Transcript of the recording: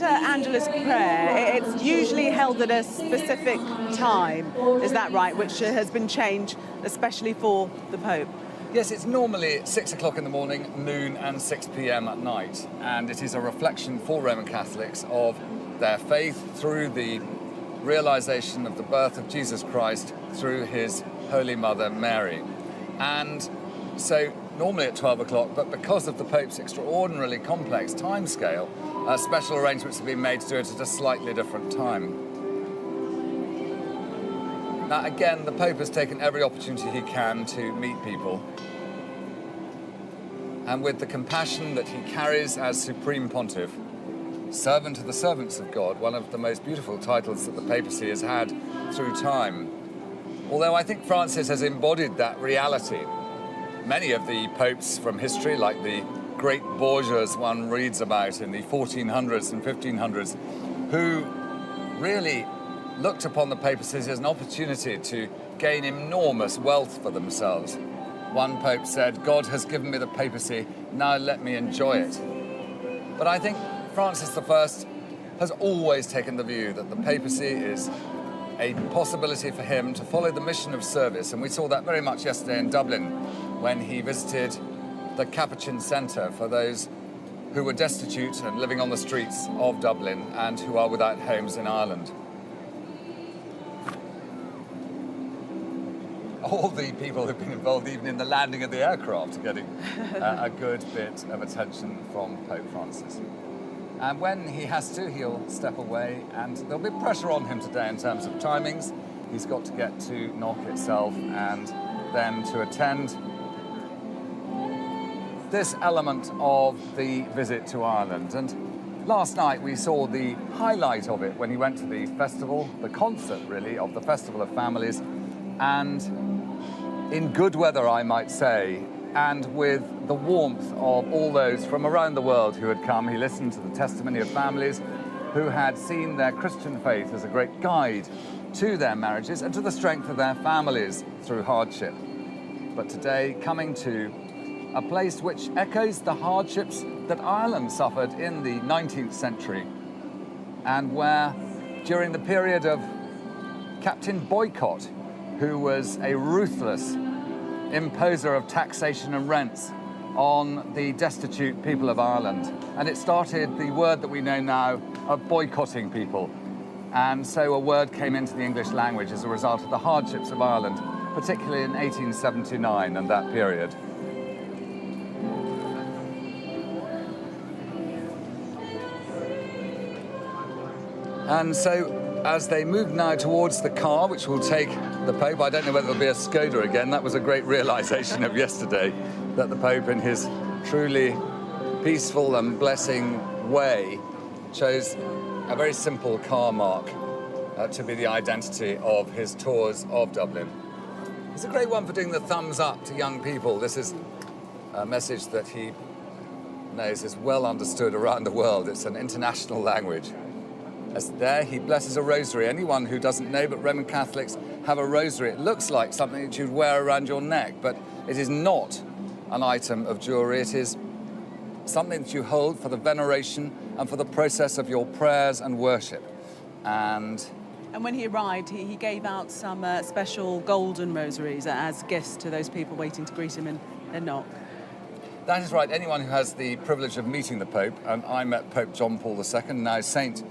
that Angelus prayer, it's usually held at a specific time, is that right, which has been changed especially for the Pope? Yes, it's normally 6 o'clock in the morning, noon and 6 p.m. at night, and it is a reflection for Roman Catholics of their faith through the realization of the birth of Jesus Christ through his Holy Mother Mary. And so normally at 12 o'clock, but because of the Pope's extraordinarily complex timescale, special arrangements have been made to do it at a slightly different time. Now again, the Pope has taken every opportunity he can to meet people. And with the compassion that he carries as Supreme Pontiff, servant of the servants of God, one of the most beautiful titles that the papacy has had through time. Although I think Francis has embodied that reality. Many of the popes from history, like the great Borgias one reads about in the 1400s and 1500s, who really looked upon the papacy as an opportunity to gain enormous wealth for themselves. One pope said, "God has given me the papacy, now let me enjoy it." But I think Francis I has always taken the view that the papacy is a possibility for him to follow the mission of service, and we saw that very much yesterday in Dublin when he visited the Capuchin Centre for those who were destitute and living on the streets of Dublin and who are without homes in Ireland. All the people who've been involved even in the landing of the aircraft are getting a good bit of attention from Pope Francis. And when he has to, he'll step away, and there'll be pressure on him today in terms of timings. He's got to get to Knock itself and then to attend this element of the visit to Ireland. And last night we saw the highlight of it when he went to the festival, the concert really, of the Festival of Families, and in good weather, I might say, and with the warmth of all those from around the world who had come. He listened to the testimony of families who had seen their Christian faith as a great guide to their marriages and to the strength of their families through hardship. But today, coming to a place which echoes the hardships that Ireland suffered in the 19th century, and where, during the period of Captain Boycott, who was a ruthless imposer of taxation and rents on the destitute people of Ireland. And it started the word that we know now of boycotting people. And so a word came into the English language as a result of the hardships of Ireland, particularly in 1879 and that period. And so, as they move now towards the car, which will take the Pope, I don't know whether there'll be a Skoda again. That was a great realization of yesterday, that the Pope, in his truly peaceful and blessing way, chose a very simple car mark to be the identity of his tours of Dublin. It's a great one for doing the thumbs up to young people. This is a message that he knows is well understood around the world. It's an international language. As there, he blesses a rosary. Anyone who doesn't know, but Roman Catholics have a rosary. It looks like something that you'd wear around your neck, but it is not an item of jewelry. It is something that you hold for the veneration and for the process of your prayers and worship. And when he arrived, he gave out some special golden rosaries as gifts to those people waiting to greet him in Knock. That is right. Anyone who has the privilege of meeting the Pope, and I met Pope John Paul II, now Saint